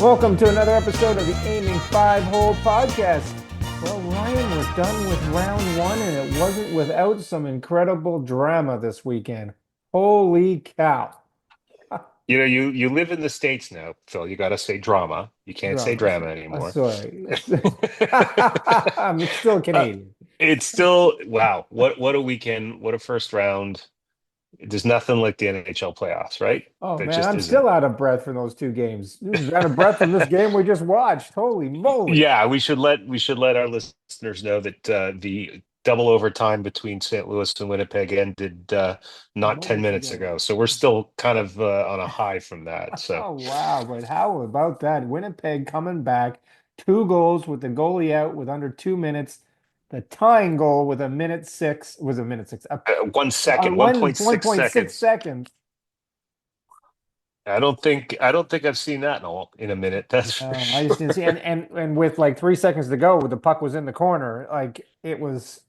Welcome to another episode of the Aiming Five Hole podcast. Well, Ryan, we're done with round one, and it wasn't without some incredible drama this weekend. Holy cow. You live in the States now, Phil. You got to say drama. You can't say Dramas. drama anymore. Sorry. I'm still Uh, Canadian. it's still wow. What a weekend. What a first round. There's nothing like the NHL playoffs, right? Oh There man, just I'm isn't. still out of breath from those two games. Out of breath from this game we just watched. Holy moly. Yeah, we should let our listeners know that the double overtime between St. Louis and Winnipeg ended not 10 Moments minutes ago. ago. So we're still kind of on a high from that. So Oh wow, but how about that? Winnipeg coming back, two goals with the goalie out with under 2 minutes. The tying goal with a minute 6 was a minute six. 1 second, One 1.6 point six seconds. seconds. I don't think I've seen that in a minute. That's for I just didn't see, sure. and with like 3 seconds to go, the puck was in the corner. Like it was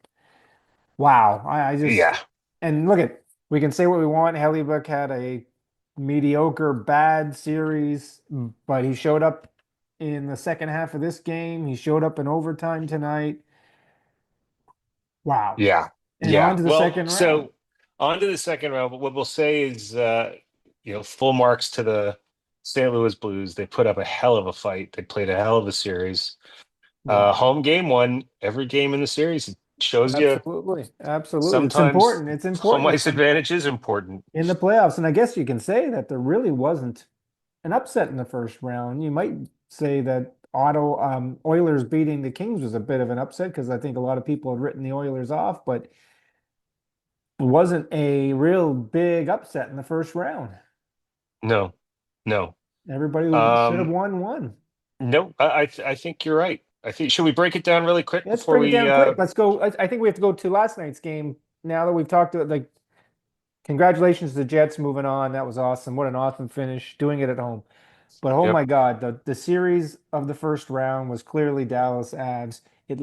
wow. I just Yeah, and look at we can say what we want. Hellebuck had a mediocre, bad series, but he showed up in the second half of this game. He showed up in overtime tonight. Wow. yeah, And on yeah. to the Well, second round. so on to the second round. But what we'll say is, full marks to the St. Louis Blues. They put up a hell of a fight. They played a hell of a series. Wow. Home game won every game in the series. It shows you Absolutely. Absolutely. It's sometimes important. It's home important ice advantage is important. in the playoffs. And I guess you can say that there really wasn't an upset in the first round. You might say that Oilers beating the Kings was a bit of an upset because I think a lot of people had written the Oilers off, but it wasn't a real big upset in the first round. No, no. Everybody should have Um, won. no, I think you're right. I think should we break it down really quick Let's before break it we down quick. Let's go. I think we have to go to last night's game now that we've talked to it. Like, congratulations to the Jets moving on. That was awesome. What an awesome finish doing it at home. But oh my Yep. God, the series of the first round was clearly Dallas Avs. It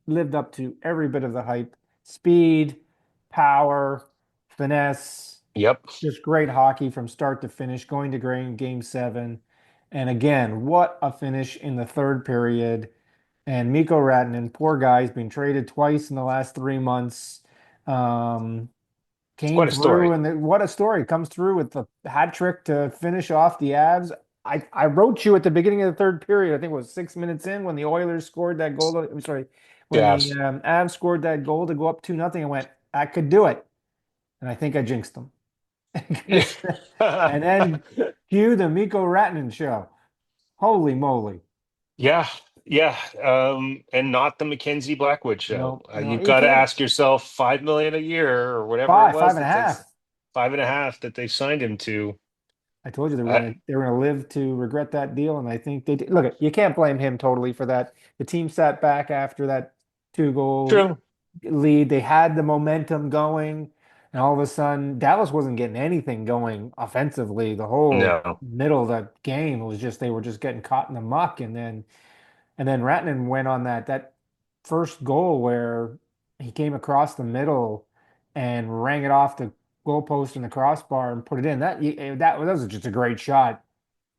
lived up to every bit of the hype. Speed, power, finesse, Yep. just great hockey from start to finish, going to game seven. And again, what a finish in the third period. And Mikko Rantanen, poor guy, has been traded twice in the last 3 months. Um, came Quite a through, story. and what a story. Comes through with the hat trick to finish off the Avs. I wrote you at the beginning of the third period. I think it was 6 minutes in when the Oilers scored that goal. I'm sorry, when the Yes. Avs scored that goal to go up 2-0. I went, I could do it, and I think I jinxed them. Yeah. And then cue the Mikko Rantanen show. Holy moly! Yeah, yeah, and not the Mackenzie Blackwood show. No, no, You've you got to can't. ask yourself 5 million a year or whatever it Five, was five and a that they half. 5.5 that they signed him to. I told you Uh, they were gonna live to regret that deal, and I think they did. Look, you can't blame him totally for that. The team sat back after that two-goal True. lead. They had the momentum going, and all of a sudden, Dallas wasn't getting anything going offensively. The whole No. middle of the game was just they were just getting caught in the muck, and then Ratnan went on that first goal where he came across the middle and rang it off the goalpost and the crossbar and put it in. That was just a great shot.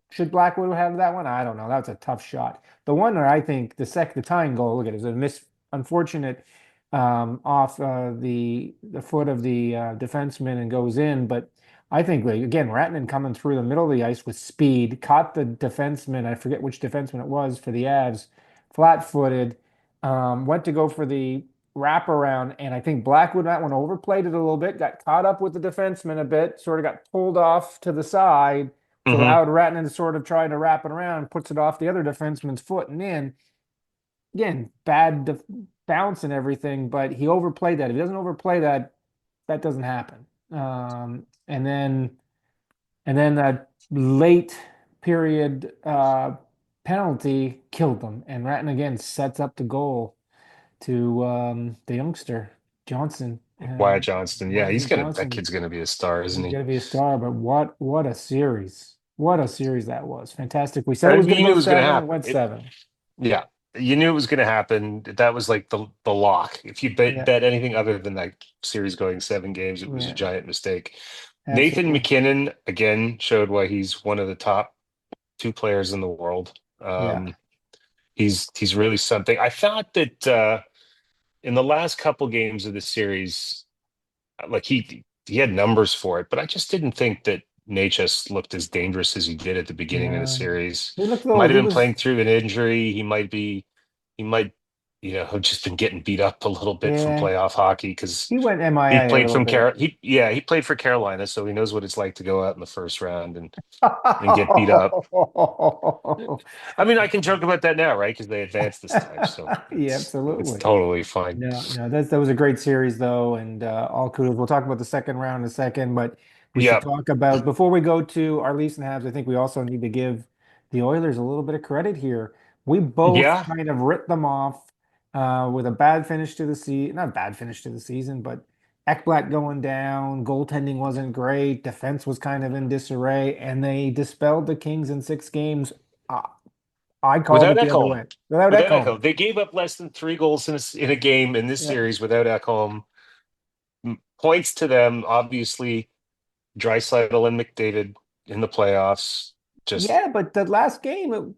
Should Blackwood have that one? I don't know. That's a tough shot. The one that I think the tying goal, look at it, is a unfortunate off the foot of the defenseman and goes in. But I think like, again, Ratnan coming through the middle of the ice with speed, caught the defenseman. I forget which defenseman it was for the Avs, flat-footed, went to go for the wraparound, and I think Blackwood that one overplayed it a little bit, got caught up with the defenseman a bit, sort of got pulled off to the side which Hmm. allowed Ratnan to sort of try to wrap it around, puts it off the other defenseman's foot and in. Again, bad bounce and everything, but he overplayed that. If he doesn't overplay that, that doesn't happen. And then that late period penalty killed them, and Rattan again sets up the goal to the youngster Johnson. Wyatt Johnston. Yeah, Wyatt that Johnson. kid's gonna be a star, isn't He's he? gonna be a star, but what a series. What a series that was. Fantastic. We said it And was you gonna knew go it was gonna seven, it happen. went seven. Yeah, you knew it was gonna happen. That was like the lock. If you Yeah, bet anything other than that series going 7 games, it was a yeah, giant mistake. Nathan absolutely. McKinnon again showed why he's one of the top two players in the world. Yeah. He's really something. I thought that in the last couple games of the series, like he had numbers for it, but I just didn't think that Natchez looked as dangerous as he did at the beginning of the Yeah. series. He looked a Might little, have he been was, playing through an injury. He might, have just been getting beat up a little bit from yeah, playoff hockey because he went he MIA a played little from bit. he played for Carolina, so he knows what it's like to go out in the first round and get beat up. I mean, I can joke about that now, right? Because they advanced this time, so Yeah, it's absolutely. totally fine. No, no, that was a great series though, and all kudos. We'll talk about the second round in a second, but we should Yep. talk about before we go to our Leafs and Habs. I think we also need to give the Oilers a little bit of credit here. We both Yeah. kind of writ them off with a bad finish to the season, not bad finish to the season, but Ekblad going down, goaltending wasn't great, defense was kind of in disarray, and they dispelled the Kings in 6 games. Uh, I called Without it the other Ekholm, way without without Ekholm. Ekholm, they gave up less than 3 goals in a game in this Yeah. series without Ekholm. Points to them, obviously. Draisaitl and McDavid in the playoffs. Just Yeah, but the last 2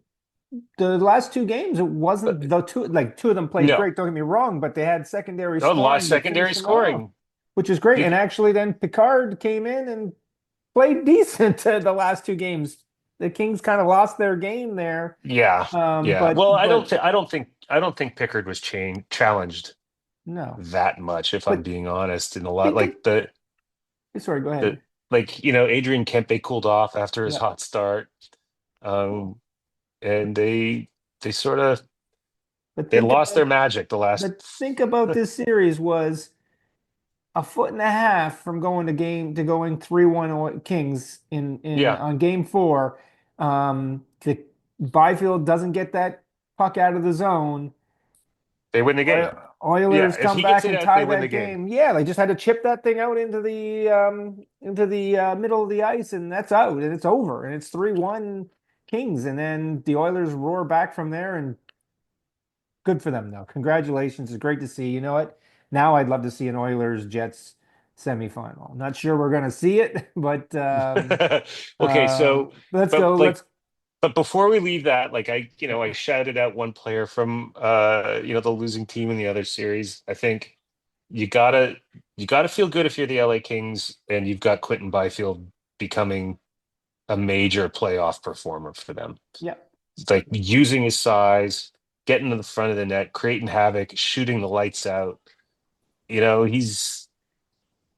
games, it uh, wasn't the two, like two of them played no, great, don't get me wrong, but they had secondary no, lost scoring to finish secondary them off, scoring. which is great. And Be- actually, then Picard came in and played decent the last 2 games. The Kings kind of lost their game there. Yeah, yeah. But Well, I don't think Pickard was challenged no. that much, if I'm But being honest. In a lot, think of, like sorry, go the ahead. Adrian Kempe cooled off after his Yeah. hot start, um, and they sort of But they think lost about their magic the last. but think about this series was a foot and a half from going 3-1 Kings in Yeah, on game 4. The Byfield doesn't get that puck out of the zone. they win the game. Yeah, Oilers if come he gets back it and out, they tie win the that game. game. Yeah, they just had to chip that thing out into the middle of the ice, and that's out, and it's over, and it's 3-1 Kings, and then the Oilers roar back from there, and good for them, though. Congratulations. It's great to see. You know what? Now I'd love to see an Oilers Jets semifinal. Not sure we're going to see it, but Okay, so let's but go. like but before we leave that, like I shouted out one player from the losing team in the other series. I think you gotta you gotta feel good if you're the LA Kings and you've got Quentin Byfield becoming a major playoff performer for them. Yeah. It's like using his size, getting to the front of the net, creating havoc, shooting the lights out. He's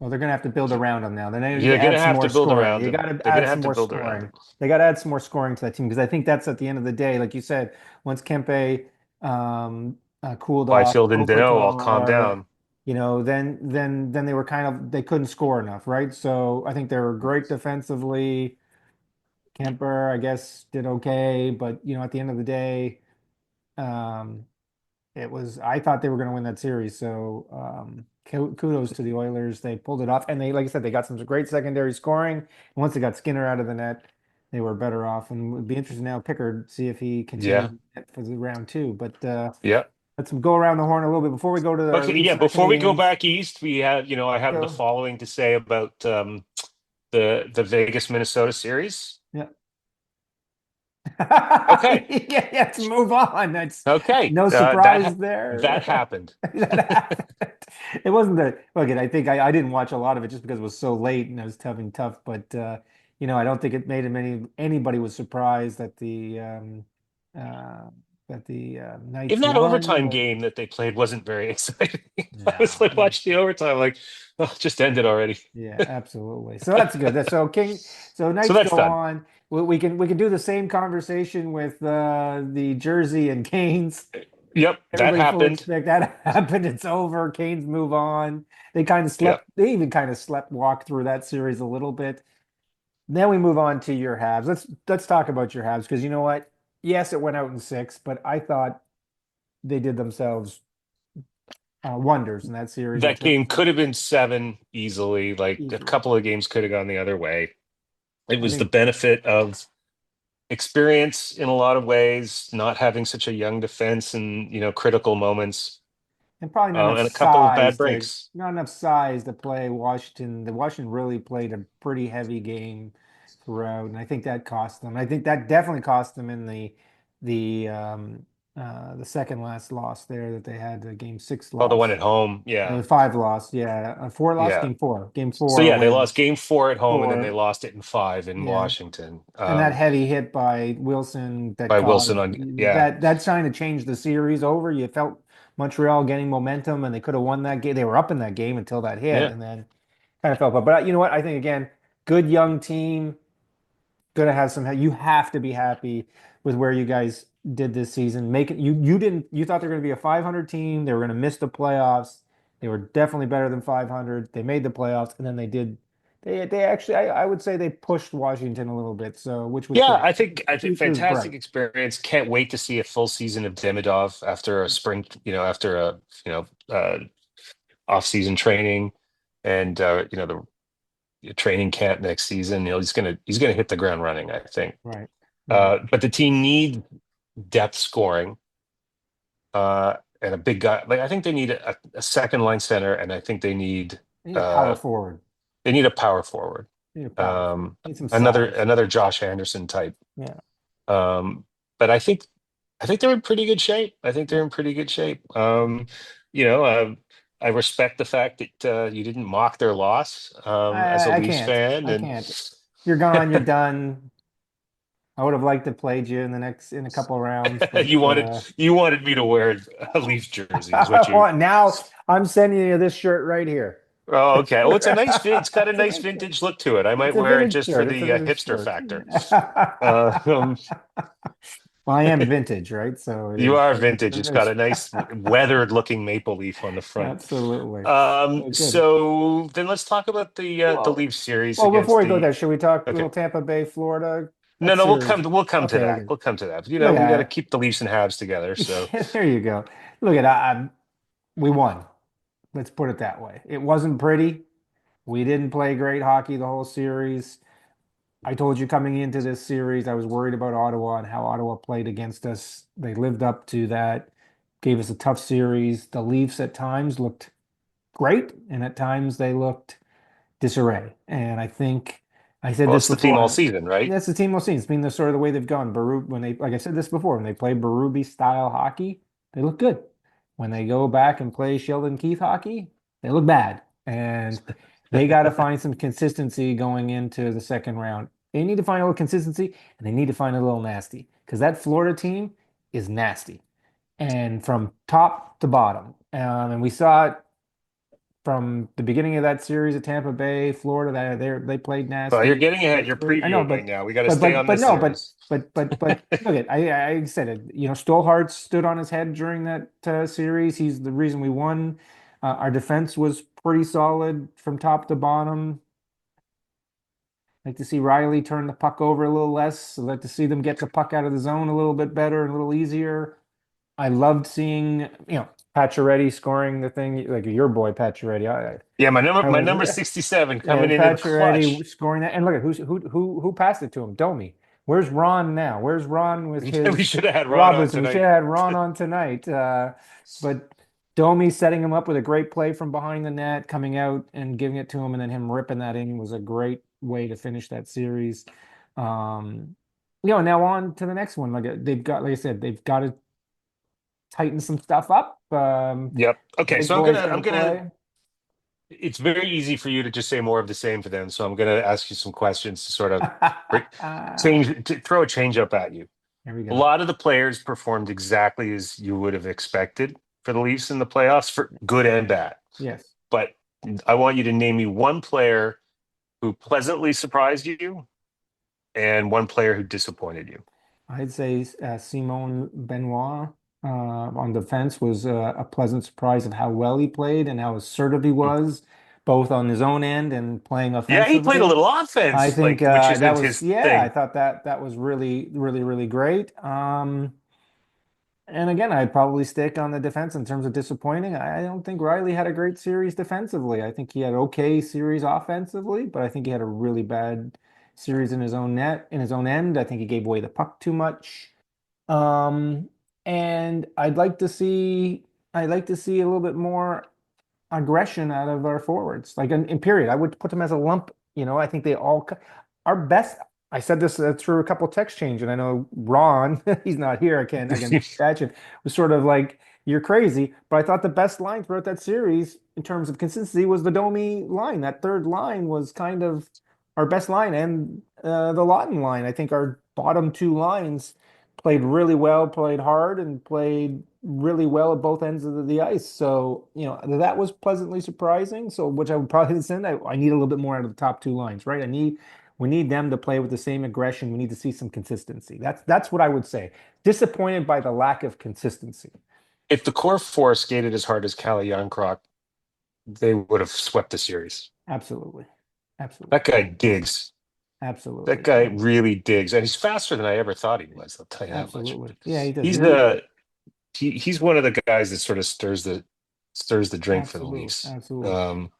Well, they're going to have to build around them now. They need to You're add gonna some have more to build scoring. around You got him. to They're gonna add have some to more build around scoring. him. They got to add some more scoring to that team because I think that's at the end of the day, like you said, once Kempe cooled off, Byfield and Deneau all calm Kopitar, down. then they couldn't score enough, right? So I think they were great defensively. Kemper, I guess, did okay, but at the end of the day, um, I thought they were going to win that series. So kudos to the Oilers. They pulled it off, and like I said, they got some great secondary scoring. And once they got Skinner out of the net, they were better off. And it would be interesting now, Pickard, see if he continues Yeah. for the round 2. But Yeah. let's go around the horn a little bit before we go to our Okay, Leafs yeah, and our before we go Canadians. back east, I have the Go. following to say about the Vegas Minnesota series. Yeah. Okay. Yeah, let's move on. That's Okay. no surprise That there. happened. That happened. It wasn't the look. I think I didn't watch a lot of it just because it was so late and I was having tough. But I don't think it made him anybody was surprised uh, that the Even Knights that won. overtime But game that they played wasn't very exciting. I was no, like watching the overtime, like, oh, just ended already. yeah, absolutely. So that's good. So So Knights that's go done. on. We can do the same conversation with the Jersey and Canes. Yep, that Everybody fully happened. expect that happened. It's over. Canes move on. They kind of Yep. slept. They even kind of slept walk through that series a little bit. Then we move on to your Habs. Let's talk about your Habs because you know what? Yes, it went out in 6, but I thought they did themselves wonders in that series in That terms game of could have been 7 easily. Like a easily. couple of games could have gone the other way. It I was the think, benefit of experience in a lot of ways, not having such a young defense and yeah, critical moments, and probably and a couple of bad breaks. not enough size to play Washington. The Washington really played a pretty heavy game route, and I think that cost them. I think that definitely cost them in the second last loss there that they had, the game six Oh, the one loss. at home. The Yeah. five loss, yeah. Four loss, Yeah. game four. Game So four yeah, they when lost game four at home and then they four, lost it in five in yeah. Washington. And that heavy hit by Wilson that By Wilson caused on, yeah. that kind of changed the series over. You felt Montreal getting momentum and they could have won that game. They were up in that game until that hit Yeah. and then kind of fell apart. But you know what? I think again, good young team, gonna have some. You have to be happy with where you guys did this season. Make it. You didn't. You thought they were gonna be a 500 team. They were gonna miss the playoffs. They were definitely better than 500. They made the playoffs, and then they did. They actually. I would say they pushed Washington a little bit. So which was Yeah, great. I think Future is bright. fantastic experience. Can't wait to see a full season of Demidov after a Yes. spring, after a, off-season training and the training camp next season. He's gonna hit the ground running, I think. Right. Right. But the team needs depth scoring, and a big guy. Like I think they need a second line center, and I think They need a power uh, forward. they need a power forward. They need a power forward. Um, Need some another size. another Josh Anderson type. Yeah. Um, but I think they're in pretty good shape. I think they're Yeah. in pretty good shape. You know, I respect the fact that you didn't mock their loss as a I Leafs can't. fan, I and can't. You're gone. You're done. I would have liked to played you in the next in a couple of rounds, but you wanted me to wear a Leafs jersey, is what I you. want now. I'm sending you this shirt right here. Oh, okay. Oh, it's got a It's a nice nice shirt. vintage look to it. I It's might a wear it vintage just for shirt. It's a the vintage hipster shirt. factor. Uh, um, Well, I am vintage, right? So it You is. are vintage. It's got a nice weathered looking maple leaf on the front. Absolutely. Good. So then let's talk about the Well, Leafs series well, before against we go the. there, should we talk a Okay. little Tampa Bay, Florida? No, That no, we'll series. come we'll come to Okay, that. okay. We'll come to that. Look We got to at keep the Leafs and Habs together. So there you go. Look at we won. Let's put it that way. It wasn't pretty. We didn't play great hockey the whole series. I told you coming into this series, I was worried about Ottawa and how Ottawa played against us. They lived up to that, gave us a tough series. The Leafs at times looked great, and at times they looked disarray. And I think I said well, this it's the team all before. season, right? That's the team we'll see. It's been the sort of the way they've gone. When they, like I said this before, when they play Berube style hockey, they look good. When they go back and play Sheldon Keefe hockey, they look bad. And they got to find some consistency going into the second round. They need to find a little consistency and they need to find a little nasty because that Florida team is nasty and from top to bottom. And we saw it from the beginning of that series at Tampa Bay, Florida, that they played Well, you're nasty. getting ahead. You're I know, previewing right now. We got to stay on but this no, series. but look at I said it. You know, Stolhart stood on his head during that series. He's the reason we won. Our defense was pretty solid from top to bottom. Like to see Riley turn the puck over a little less. I'd like to see them get the puck out of the zone a little bit better and a little easier. I loved seeing, Pacioretty scoring the thing, like your boy Pacioretty. Yeah, my number I my was, number 67 yeah, coming into the Pacioretty clutch. scoring that. And look at who passed it to him? Domi. Where's Ron now? Where's Ron with We his should have had Ron on Robinson? We should tonight. have had Ron on tonight. But Domi setting him up with a great play from behind the net, coming out and giving it to him, and then him ripping that in was a great way to finish that series. Um, now on to the next one. Like I said, they've got to tighten some stuff up. Yep. Okay, Big so I'm boys gonna got to I'm gonna play. it's very easy for you to just say more of the same for them. So I'm gonna ask you some questions to sort of br- to throw a change up at you. Here we A go. lot of the players performed exactly as you would have expected for the Leafs in the playoffs, for good and bad. Yes. But I want you to name me one player who pleasantly surprised you and one player who disappointed you. I'd say Simone Benoit on defense was a pleasant surprise of how well he played and how assertive he was, both on his own end and playing Yeah, he played a offensively. little I offense, think like which that isn't was, his yeah, I thing. thought that was really, really, really great. And again, I'd probably stick on the defense in terms of disappointing. I don't think Riley had a great series defensively. I think he had okay series offensively, but I think he had a really bad series in his own net, in his own end. I think he gave away the puck too much. Um, and I'd like to see a little bit more aggression out of our forwards. Like in period, I would put them as a lump. I think our best. I said this through a couple text change, and I know Ron, he's not here. I can imagine was sort of like, "You're crazy." But I thought the best line throughout that series, in terms of consistency, was the Domi line. That third line was kind of our best line, and the Lawton line. I think our bottom two lines played really well, played hard, and played really well at both ends of the ice. So, that was pleasantly surprising. So, which I would probably send. I need a little bit more out of the top two lines, right? We need them to play with the same aggression. We need to see some consistency. That's what I would say. Disappointed by the lack of consistency. If the core four skated as hard as Calle Youngcroft, they would have swept the series. Absolutely. That Absolutely. guy digs. That Absolutely. guy really digs, and he's faster than I ever thought he was. I'll tell you that much. Absolutely. Yeah, he does. He He's really does. the he's one of the guys that sort of stirs the drink for the Absolutely. Leafs. Absolutely. Um,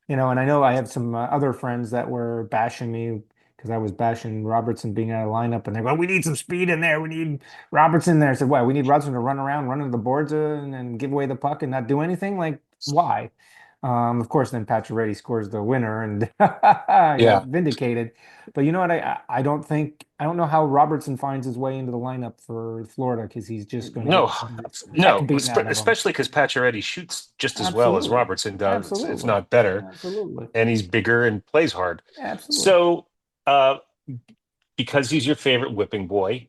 And I know I have some other friends that were bashing me because I was bashing Robertson being out of lineup, and they go, "We need some speed in there. We need Robertson there." I said, "What? We need Robertson to run around, run into the boards, and give away the puck and not do anything? Like, why?" Of course, then Pacioretty scores the winner, and I got yeah, vindicated. But you know what? I don't know how Robertson finds his way into the lineup for Florida because he's just going to get no, the heck no, beaten out of him. especially because Pacioretty shoots just as well as Absolutely. Robertson does, if Absolutely. not better, Absolutely. and he's bigger and plays hard. Absolutely. So, uh, because he's your favorite whipping boy,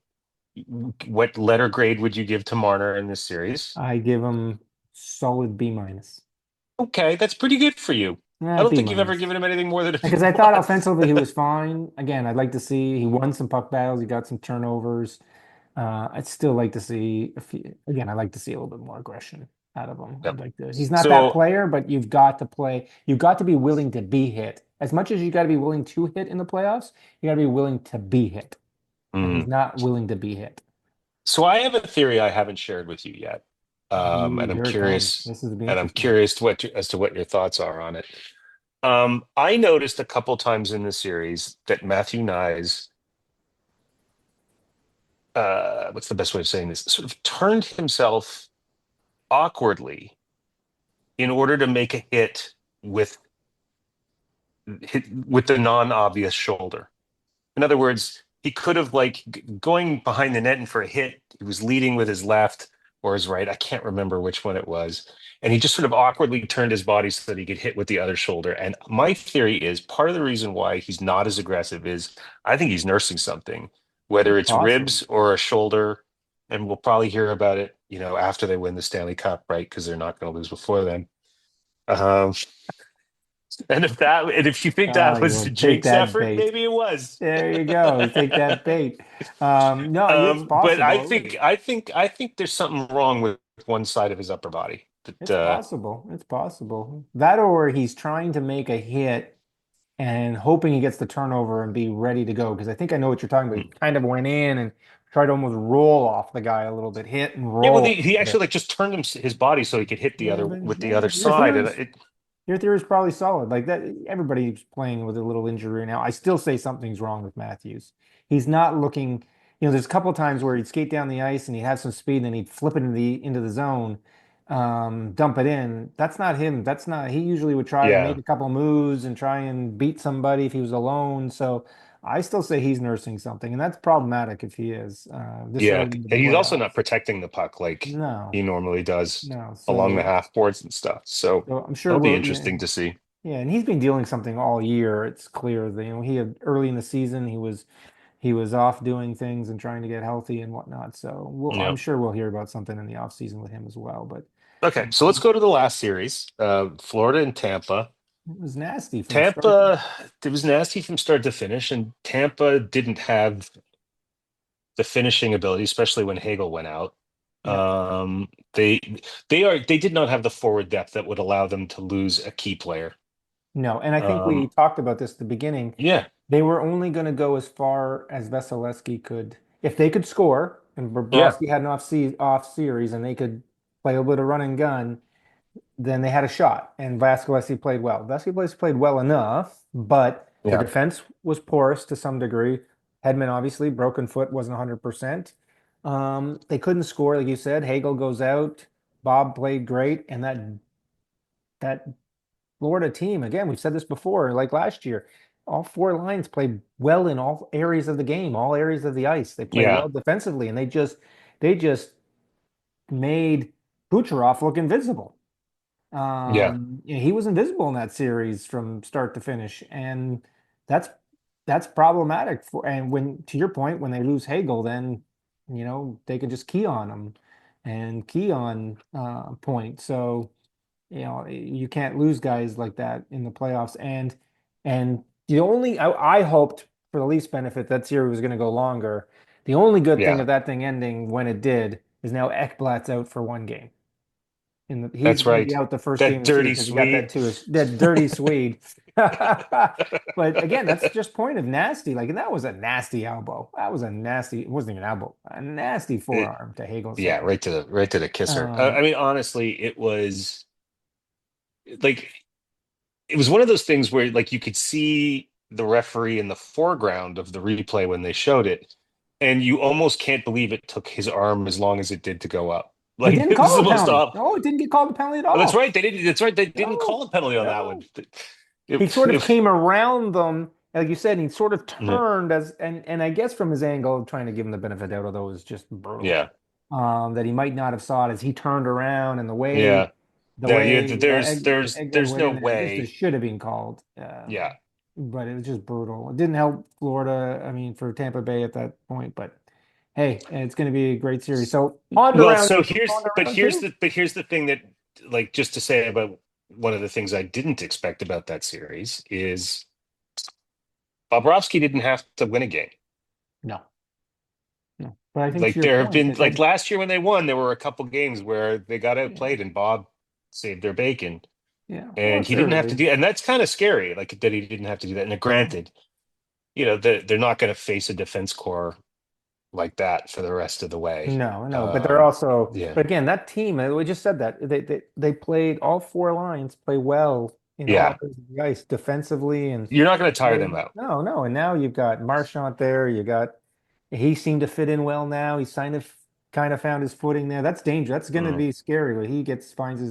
what letter grade would you give to Marner in this series? I give him solid B minus. Okay, that's pretty good for you. I don't B think you've ever minus. given him anything more than a B Because I thought plus. offensively he was fine. Again, I'd like to see he won some puck battles. He got some turnovers. I'd still like to see again, I'd like to see a little bit more aggression out of him. Yep. He's not that So, player, but you've got to play. You've got to be willing to be hit. As much as you got to be willing to hit in the playoffs, you got to be willing to be hit. And he's mm, not willing to be hit. so I have a theory I haven't shared with you yet, Ooh, and I'm here it comes. curious, This is to be and I'm interesting. curious as to what your thoughts are on it. I noticed a couple times in the series that Matthew Nyes, what's the best way of saying this, sort of turned himself awkwardly in order to make a with hit with the non-obvious shoulder. In other words, he could have going behind the net and for a hit, he was leading with his left or his right. I can't remember which one it was. And he just sort of awkwardly turned his body so that he could hit with the other shoulder. And my theory is part of the reason why he's not as aggressive is I think he's nursing something, whether It's it's possible. ribs or a shoulder. And we'll probably hear about it, after they win the Stanley Cup, right? Because they're not going to lose before then. Um, and if you think Oh, that you was a want to take Jake's that effort, bait. maybe it was. There you go. You take that bait. No, it's But possible. I think there's something wrong with one side of his upper body. That It's possible. It's possible. That or he's trying to make a hit and hoping he gets the turnover and be ready to go. Because I think I know what you're talking about. He kind of went in and tried to almost roll off the guy a little bit, hit and yeah, well, roll he a bit. actually just turned his body so he could hit the Yeah, other but with the yeah, other side, and it your theory is probably solid. Like that, everybody's playing with a little injury right now. I still say something's wrong with Matthews. He's not looking, there's a couple of times where he'd skate down the ice and he'd have some speed and then he'd flip it into the zone, dump it in. That's not him. That's not, he usually would try and make yeah, a couple moves and try and beat somebody if he was alone. So I still say he's nursing something, and that's problematic if he is, this yeah. early into the And he's also not playoffs. protecting the puck like he No, normally does no. along the half boards and stuff. So So I'm sure that'll be we'll, yeah. interesting to see. Yeah, and he's been dealing something all year. It's clear that, he had early in the season he was off doing things and trying to get healthy and whatnot. So I'm Yeah. sure we'll hear about something in the off season with him as well. But Okay, so let's it go to the last series, Florida and Tampa. was nasty from start to Tampa, it was nasty from start to finish, and Tampa didn't have the finishing ability, especially when Hagel went out. yeah. Um, they they did not have the forward depth that would allow them to lose a key player. No, and I think we Um, talked about this at the beginning. yeah, They were only going to go as far as Vasilevsky could. If they could score and yeah, Bobrovsky had an off series and they could play a little bit of run and gun, then they had a shot. And Vasilevsky played well. Vasilevsky played well enough, but their yeah. defense was porous to some degree. Hedman, obviously, broken foot, wasn't 100%. They couldn't score, like you said. Hagel goes out. Bob played great, and that Florida team, again, we've said this before, like last year. all four lines play well in all areas of the game, all areas of the ice. They play Yeah, well defensively, and they just made Kucherov look invisible. yeah, He was invisible in that series from start to finish, and that's that's problematic for. And when, to your point, when they lose Hagel, then they can just key on him and key on Point. So you can't lose guys like that in the playoffs. And the only I hoped for the Leafs' benefit that series was going to go longer. The only good thing yeah. of that thing ending when it did is now Ekblat's out for one game. He's That's going to be right. out the first game That of the season dirty because he got that Swede. too. That dirty Swede. But again, that's just point of nasty. Like, and that was a nasty elbow. That was a nasty. It wasn't even an elbow. A nasty It, forearm to Hagel's yeah, head. right to the kisser. I Um, mean, honestly, it was like it was one of those things where like you could see the referee in the foreground of the replay when they showed it, and you almost can't believe it took his arm as long as it did to go up. he Like didn't it was call a supposed to penalty. up. No, it didn't get called a penalty at Oh, that's all. right. They didn't. That's right. They didn't No, call a penalty on that one. no. He It, sort of it, came around them, like you said. He sort of yeah, turned and I guess from his angle, trying to give him the benefit of the doubt, although it was just brutal. yeah, That he might not have saw it as he turned around and the way yeah. the Yeah, you, way there's there's Eggman there's went no in there, just as way. should have been called. Yeah. But it was just brutal. It didn't help Florida, I mean, for Tampa Bay at that point. But hey, it's going to be a great series. So on to Well, round, so on here's to but round here's two. the thing that like just to say about one of the things I didn't expect about that series is Bobrovsky didn't have to win a game. No, no. But I think to Like your there have point, been that like last year when they won, there were a couple games where they got yeah, outplayed and Bob saved their bacon. yeah. Well, And it's he didn't have to early. do, and that's kind of scary, like that he didn't have to do that. And granted, they're not going to face a defense core like that for the rest of the way. No, no, but they're also, Yeah, but again, that team, we just said that they played all four lines play well in all yeah, areas of the ice defensively and you're not going to tire them played. out. No, no, and now you've got Marchand there. He seemed to fit in well now. He's kind of found his footing there. That's dangerous. That's going to Mm, be scary when he gets finds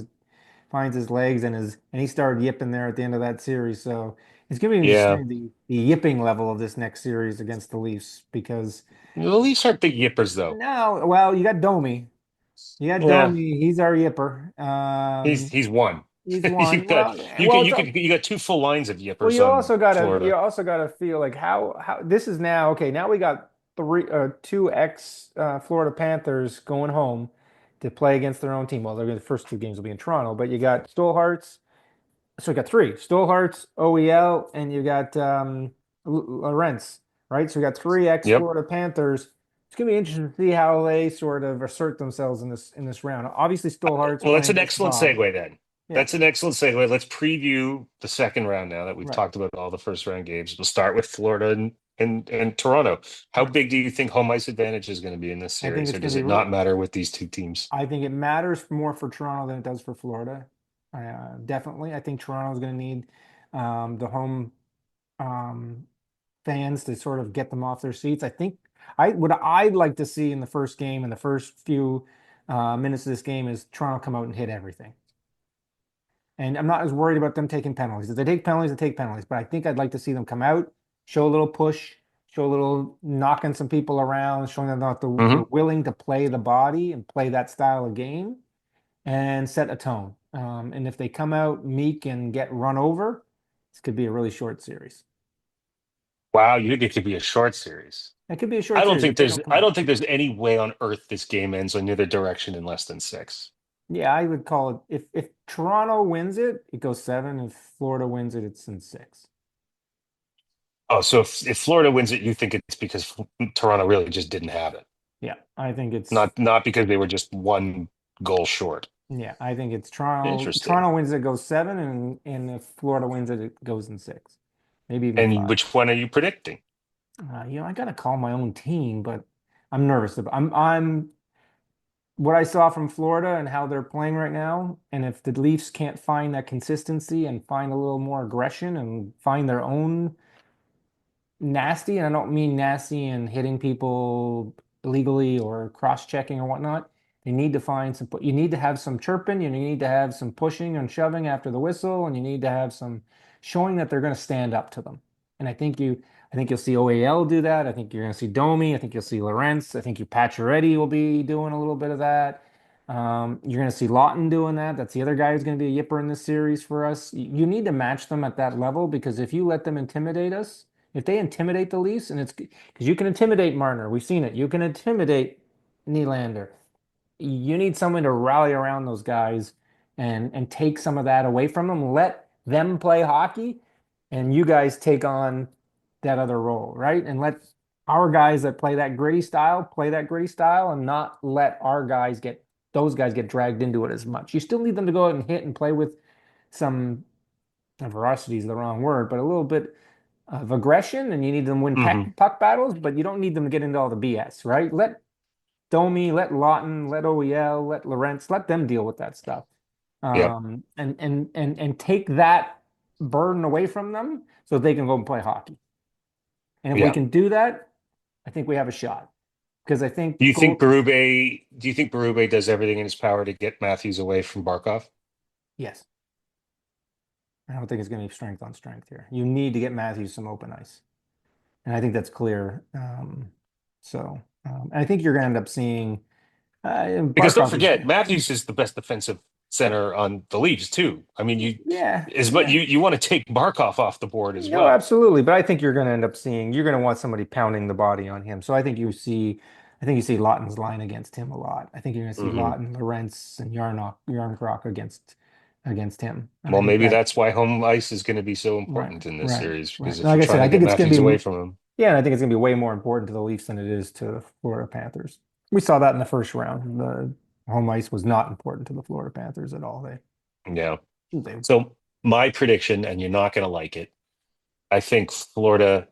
his legs and he started yipping there at the end of that series. So it's going to be yeah. interesting the yipping level of this next series against the Leafs because. The Leafs aren't big yippers, though. No, well, you got Domi. You got Yeah, Domi. He's our yipper. he's one. He's You've one. got Well, you well, can it's you could you got two full lines of well. yippers on You Florida. also gotta feel like how this is now. Okay, now we got two ex Florida Panthers going home to play against their own team. Well, the first two games will be in Toronto, but you got Stolhart's. So you got three Stolhart's, OEL, and you got Lawrence, right? So we got three Yep. ex-Florida Panthers. It's gonna be interesting to see how they sort of assert themselves in this round. Obviously, Stolhart's Well, that's playing an against excellent Bob. segue then. Yeah, That's an excellent segue. Let's preview the second round now that we've right, talked about all the first round games. We'll start with Florida and Toronto. How right. big do you think home ice advantage is going to be in this I think series, it's or gonna does be. it not matter with these two teams? I think it matters more for Toronto than it does for Florida. Definitely, I think Toronto's gonna need the home um, fans to sort of get them off their seats. I think what I'd like to see in the first game, in the first few minutes of this game, is Toronto come out and hit everything. And I'm not as worried about them taking penalties. If they take penalties, they take penalties. But I think I'd like to see them come out, show a little push, show a little knocking some people around, showing them that they're Hmm. willing to play the body and play that style of game and set a tone. And if they come out meek and get run over, this could be a really short series. Wow, you think it could be a short series? It could be a short series if they don't come I out. don't think there's any way on earth this game ends on either direction in less than six. Yeah, I would call it if Toronto wins it, it goes seven. If Florida wins it, it's in six. Oh, so if Florida wins it, you think it's because Toronto really just didn't have it, Yeah, I think it's not because they were just one goal short. yeah, I think it's Toronto. Interesting. Toronto wins it, goes seven, and if Florida wins it, it goes in six, maybe even And five. which one are you predicting? I gotta call my own team, but I'm nervous. I'm what I saw from Florida and how they're playing right now, and if the Leafs can't find that consistency and find a little more aggression and find their own nasty, and I don't mean nasty and hitting people illegally or cross-checking or whatnot. They need to find some, you need to have some chirping, you need to have some pushing and shoving after the whistle, and you need to have some showing that they're going to stand up to them. And I think you'll see OAL do that. I think you're going to see Domi. I think you'll see Lawrence. I think you Pacioretty will be doing a little bit of that. You're going to see Lawton doing that. That's the other guy who's going to be a yipper in this series for us. You need to match them at that level because if you let them intimidate us, if they intimidate the Leafs, and it's because you can intimidate Marner, we've seen it. You can intimidate Nylander. You need someone to rally around those guys and take some of that away from them. Let them play hockey, and you guys take on that other role, right? And let our guys that play that gritty style, and not let our guys get those guys get dragged into it as much. You still need them to go out and hit and play with some ferocity is the wrong word, but a little bit of aggression, and you need them to win Hmm. puck battles, but you don't need them to get into all the BS, right? Let Domi, let Lawton, let OEL, let Lawrence, let them deal with that stuff. Yep. And take that burden away from them so they can go and play hockey. And if we Yeah. can do that, I think we have a shot. Because I think Do you think Berube does everything in his power to get Matthews away from Barkov? yes, I don't think it's going to be strength on strength here. You need to get Matthews some open ice. And I think that's clear. And I think you're going to end up seeing Because don't Barkov is, forget, Matthews is the best defensive center on the Leafs too. I mean, yeah, as but yeah. you want to take Barkov off the board as No, well. absolutely. But I think you're going to end up seeing you're going to want somebody pounding the body on him. So I think you see Lawton's line against him a lot. I think you're going to see Hmm. Lawton, Lorentz, and Yarncroc against him. And I Well, think maybe that that's why home ice is going to be so right, important in this right, series right. because if Like you're I said, trying to I get think it's going Matthews to away be from him, yeah, and I think it's going to be way more important to the Leafs than it is to the Florida Panthers. We saw that in the first round. The home ice was not important to the Florida Panthers at all. yeah. They So my prediction, and you're not going to like it, I think Florida.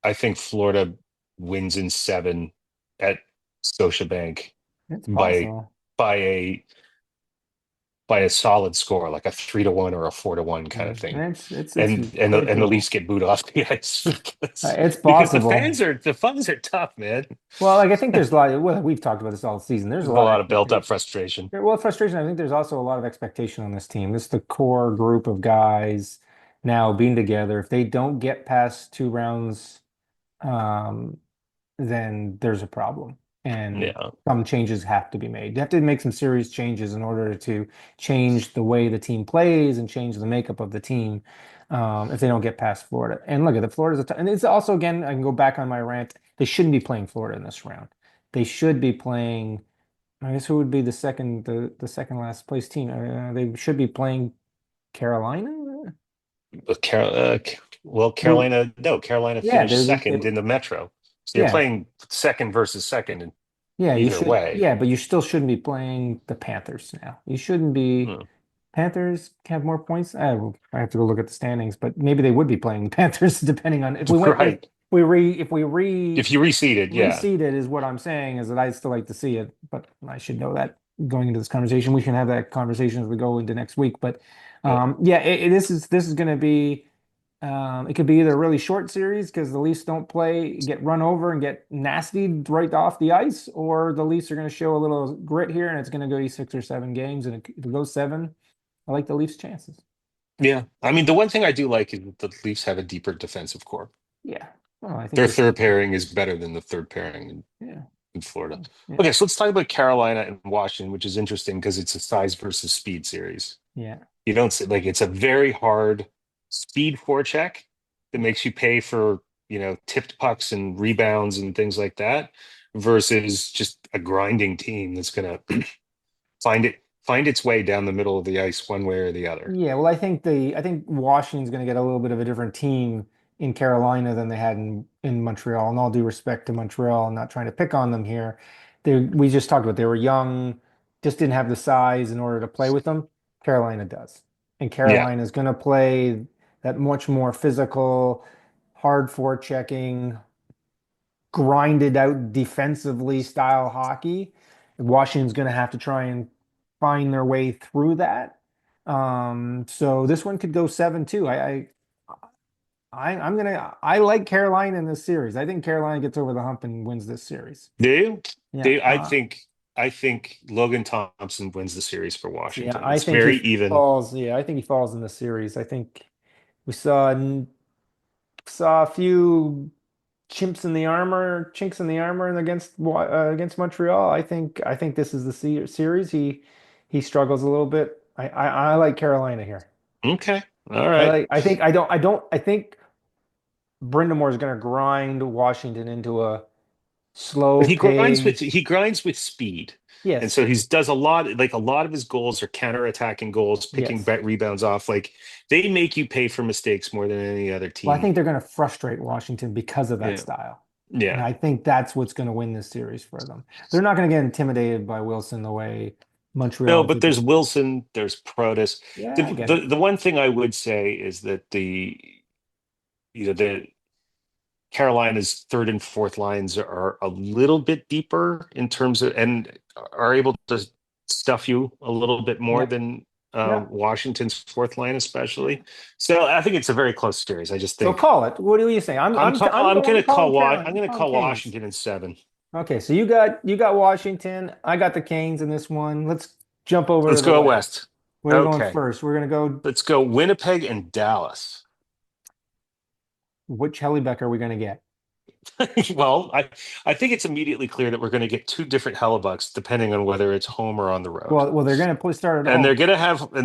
I think Florida wins in seven at Scotiabank it's by possible. by a by a solid score, like a 3-1 or a 4-1 kind Yeah, of thing. it's quite And the doable. Leafs get booed off the ice It's because possible. the fans are tough, man. Well, like I think there's a lot. Well, we've talked about this all season. There's a There's a lot of lot of built up expectation. frustration. Well, frustration. I think there's also a lot of expectation on this team. This is the core group of guys now being together. If they don't get past two rounds, um, then there's a problem, and Yeah. some changes have to be made. You have to make some serious changes in order to change the way the team plays and change the makeup of the team. If they don't get past Florida, and look at the Florida's and it's also again I can go back on my rant. They shouldn't be playing Florida in this round. They should be playing. I guess who would be the second last place team? They should be playing Carolina. But well, Who? Carolina, no, Carolina Yeah, finished second in the Metro. So you're yeah. playing second versus second in Yeah, you either should. way. Yeah, but you still shouldn't be playing the Panthers now. You shouldn't be. Hmm. Panthers have more points. I have to go look at the standings, but maybe they would be playing the Panthers depending on if Right. we If you reseeded, yeah. reseeded is what I'm saying is that I'd still like to see it, but I should know that going into this conversation. We can have that conversation as we go into next week. But Yeah. yeah, this is going to be it could be either a really short series because the Leafs don't play, get run over and get nasty right off the ice, or the Leafs are going to show a little grit here and it's going to go to 6 or 7 games. And if it goes seven, I like the Leafs' chances. Yeah. I mean, the one thing I do like is that the Leafs have a deeper defensive core. Yeah. Well, I think Their they should. third pairing is better than the third pairing Yeah. in Florida. Yeah. Okay, so let's talk about Carolina and Washington, which is interesting because it's a size versus speed series. Yeah. You don't see like it's a very hard speed forecheck that makes you pay for, tipped pucks and rebounds and things like that versus just a grinding team that's gonna find its way down the middle of the ice one way or the other. Yeah, well, I think Washington's going to get a little bit of a different team in Carolina than they had in Montreal. And all due respect to Montreal, I'm not trying to pick on them here. We just talked about they were young, just didn't have the size in order to play with them. Carolina does, and Yeah. Carolina is going to play that much more physical, hard forechecking, grinded out defensively style hockey. Washington's going to have to try and find their way through that. So this one could go 7-2. I like Carolina in this series. I think Carolina gets over the hump and wins this series. Do you? Yeah. Do I think Logan Thompson wins the series for Yeah, Washington. I It's think very even. I think he falls in the series. I think we saw saw a few chinks in the armor, and against Montreal. I think this is the series. He struggles a little bit. I like Carolina here. Okay. All right. I think Brind'Amour is going to grind Washington into a slow But pace. he grinds with speed. And Yes, so he's does a lot like a lot of his goals are counterattacking goals, picking yes. rebounds off. Like they make you pay for mistakes more than any other Well, I team. think they're going to frustrate Washington because of that Yeah. style. And Yeah. I think that's what's going to win this series for them. They're not going to get intimidated by Wilson the way No, Montreal but did. there's Wilson, there's Protus. Yeah, I get it. The one thing I would say is that the Carolina's third and fourth lines are a little bit deeper in terms of and are able to stuff you a little bit more Yep. than Yep. Washington's fourth line, especially. So I think it's a very close series. I just So think call it. What do you say? I'm I'm going. gonna I'm calling Carolina. I'm I'm gonna calling call Canes. Washington in seven. Okay, so you got Washington. I got the Canes in this one. Let's jump over to Let's the go West. west. Where are we going Okay, first? We're gonna go. let's go Winnipeg and Dallas. Which Hellebuck are we gonna get? Well, I think it's immediately clear that we're going to get two different Hellebucks depending on whether it's home or on the road. Well, they're gonna start at And home.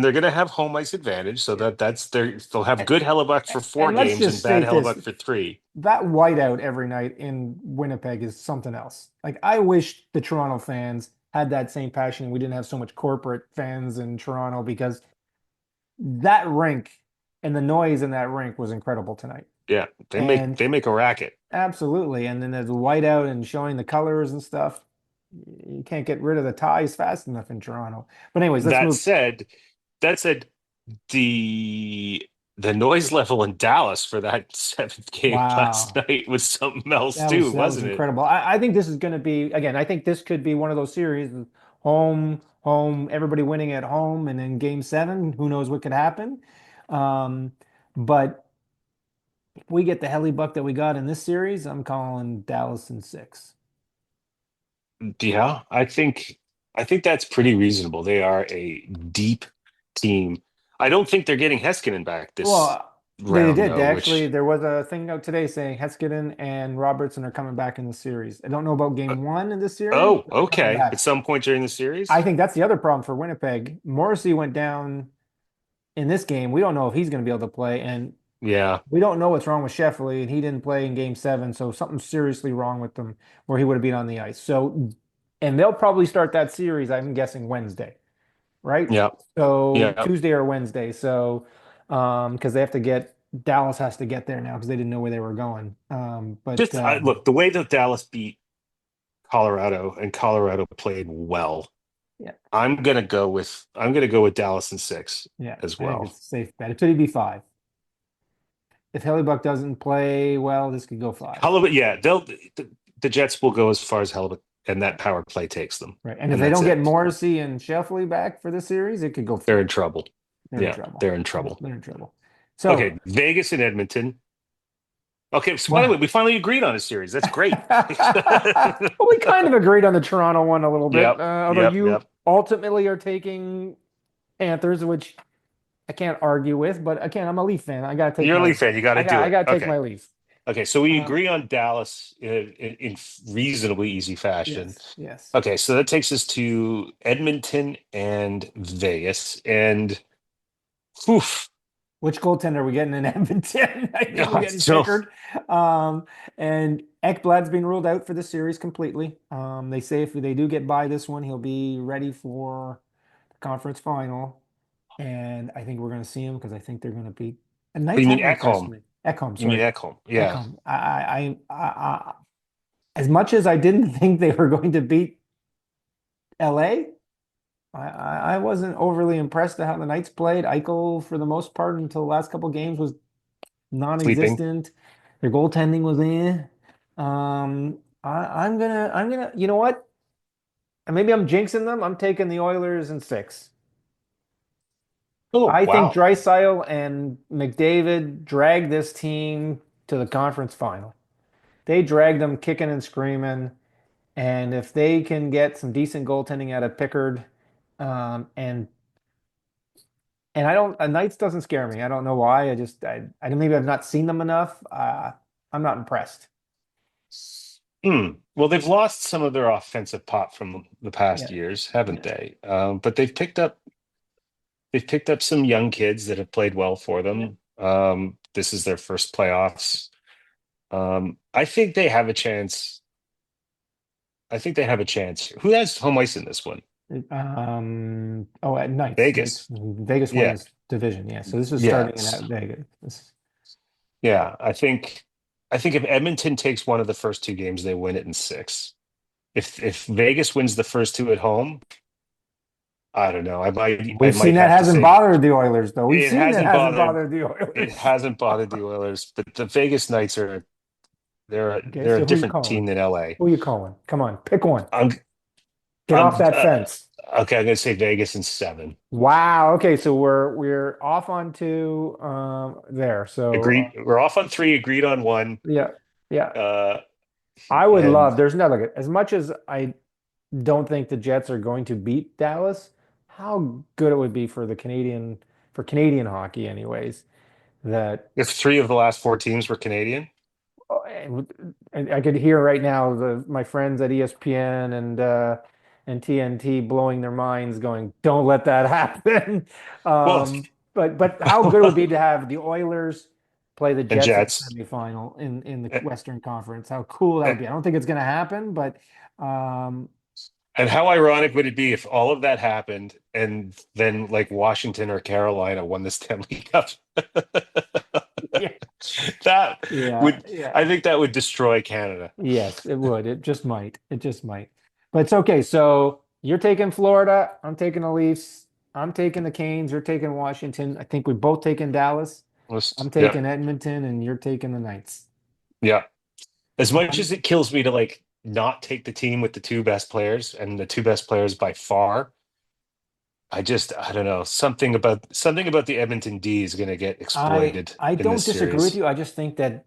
they're gonna have home ice advantage, so Yeah. that's their they'll have And, good Hellebuck for four and let's games and just bad state this. Hellebuck for three. That whiteout every night in Winnipeg is something else. Like I wish the Toronto fans had that same passion. We didn't have so much corporate fans in Toronto because that rink and the noise in that rink was incredible tonight. Yeah, And they make a racket. absolutely. And then there's the whiteout and showing the colors and stuff. You can't get rid of the ties fast enough in Toronto. But anyways, let's That move. said, that said, the the noise level in Dallas for that seventh game last Wow. night was something else too, That was wasn't it? incredible. I think this is going to be again. I think this could be one of those series, home, everybody winning at home, and then Game 7, who knows what could happen. Um, but if we get the Helly Buck that we got in this series, I'm calling Dallas in 6. Yeah, I think that's pretty reasonable. They are a deep team. I don't think they're getting Heiskanen back this Well, they round did. They though, actually, which there was a thing out today saying Heskinen and Robertson are coming back in the series. I don't know about uh, Game 1 in this series, oh, but they're coming okay. At back. some point during the I series? think that's the other problem for Winnipeg. Morrissey went down in this game. We don't know if he's going to be able to play, and Yeah. we don't know what's wrong with Sheffley, and he didn't play in Game 7, so something's seriously wrong with them where he would have been on the ice. So, and they'll probably start that series, I'm guessing Wednesday, right? Yeah. So Yeah. Tuesday or Wednesday. So, because they have to get Dallas has to get there now because they didn't know where they were going. Look, the way that Dallas beat Colorado and Colorado played well, Yeah, I'm gonna go with Dallas in six yeah, as I think well. it's a safe bet. It could be 5. If Hellebuck doesn't play well, this could go 5. Halibut, yeah, the Jets will go as far as Halibut and that power play takes them, Right. And if and they that's don't get it. Morrissey and Sheffley back for the series, it could go They're 3. in trouble. They're in Yeah, trouble. they're in Yeah, trouble. they're in trouble. Okay, So, Vegas and Edmonton. Okay, so by the way, wow. we finally agreed on a series. That's great. Well, we kind of agreed on the Toronto one a little bit, Yep, although yep, you yep. ultimately are taking Panthers, which I can't argue with. But again, I'm a Leaf fan. You're a Leaf fan. You got to do I it. gotta take Okay. my Leaf. Okay, so we Um, agree on Dallas in reasonably easy fashion. yes, yes. Okay, so that takes us to Edmonton and Vegas. And oof, Which goaltender are we getting in Edmonton? I think we're getting so Pickard. And Ekblad's been ruled out for the series completely. They say if they do get by this one, he'll be ready for the conference final. And I think we're going to see him because I think they're going to beat. And Knights you mean haven't impressed Ekholm? me. Ekholm, You mean sorry. Ekholm? Yeah. Ekholm. As much as I didn't think they were going to beat LA, I wasn't overly impressed at how the Knights played. Eichel, for the most part, until the last couple games, was Sleeping. non-existent. Their goaltending was in. You know what? And maybe I'm jinxing them. I'm taking the Oilers in 6. Oh, I think wow. Draisaitl and McDavid dragged this team to the conference final. They dragged them kicking and screaming. And if they can get some decent goaltending out of Pickard, and And I don't, Knights doesn't scare me. I don't know why. I don't, maybe I've not seen them enough. I'm not impressed. Well, they've lost some of their offensive pop from the past Yeah. years, haven't Yeah. they? But they've picked up some young kids that have played well for Yeah. them. This is their first playoffs. I think they have a chance. I think they have a chance. Who has home ice in this one? Oh, at Knights, Vegas. Vegas Yeah. wins division. Yeah. So this is starting in Yes. Vegas. Yeah. I think if Edmonton takes one of the first two games, they win it in six. If Vegas wins the first two at home, I don't know. I We've seen might that have to hasn't say that bothered the Oilers, though. We've it seen that hasn't hasn't bothered bothered the it Oilers. hasn't bothered the Oilers, but the Vegas Knights are they're Okay, they're a so who you different team calling? than LA. Who you calling? Come on, pick one. I'm Get I'm off that fence. okay. I'm gonna say Vegas in seven. Wow. Okay, so we're off on two there. So Agreed. We're off on three. Agreed on one. yeah, yeah. Uh, I would love. and There's nothing as much as I don't think the Jets are going to beat Dallas. How good it would be for the Canadian for Canadian hockey, anyways. That if three of the last four teams were Canadian, and I could hear right now my friends at ESPN and TNT blowing their minds, going, "Don't let that happen." well, But how good it would be to have the Oilers play the and Jets in the Jets. semifinal in the And, Western Conference. How cool that would be. I don't think it's going to happen, but um, and how ironic would it be if all of that happened and then like Washington or Carolina won the Stanley Cup? yeah, That yeah, would, yeah. I think that would destroy Canada. Yes, it would. It just might. It just might. But it's okay. So you're taking Florida. I'm taking the Leafs. I'm taking the Canes. You're taking Washington. I think we both taking Dallas. I'm Yeah, taking Edmonton, and you're taking the Knights. yeah. As much Um, as it kills me to like not take the team with the two best players and the two best players by far, I don't know. Something about the Edmonton D is going to get exploited I in don't this disagree with series. you. I just think that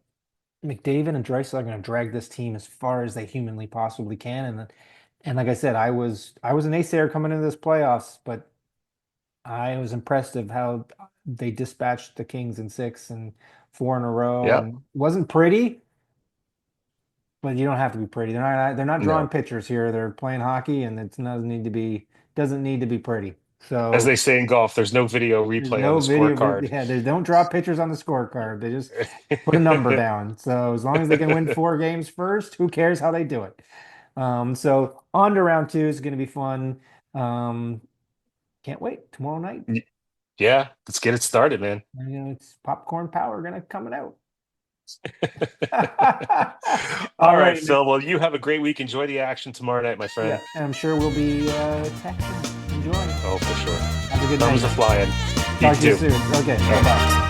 McDavid and Draisaitl are going to drag this team as far as they humanly possibly can. And like I said, I was an naysayer coming into this playoffs, but I was impressed of how they dispatched the Kings in six and four in a row, Yeah. and it wasn't pretty, but you don't have to be pretty. They're not drawing No. pitchers here. They're playing hockey, and it doesn't need to be pretty. As So they say in golf, there's no video there's replay on no the video. scorecard. Yeah, they don't draw pitchers on the scorecard. They just put a number down. So as long as they can win four games first, who cares how they do it? So on to round two is going to be fun. Um, can't wait tomorrow night. Yeah, let's get it started, man. It's popcorn power gonna coming out. All All right, right, Nick. Phil. Well, you have a great week. Enjoy the action tomorrow night, my friend. Yeah, and I'm sure we'll be texting. Enjoy. Oh, for sure. Have a good night, Thumbs are man. flying. You Talk to you too. soon. Okay, All right. bye-bye.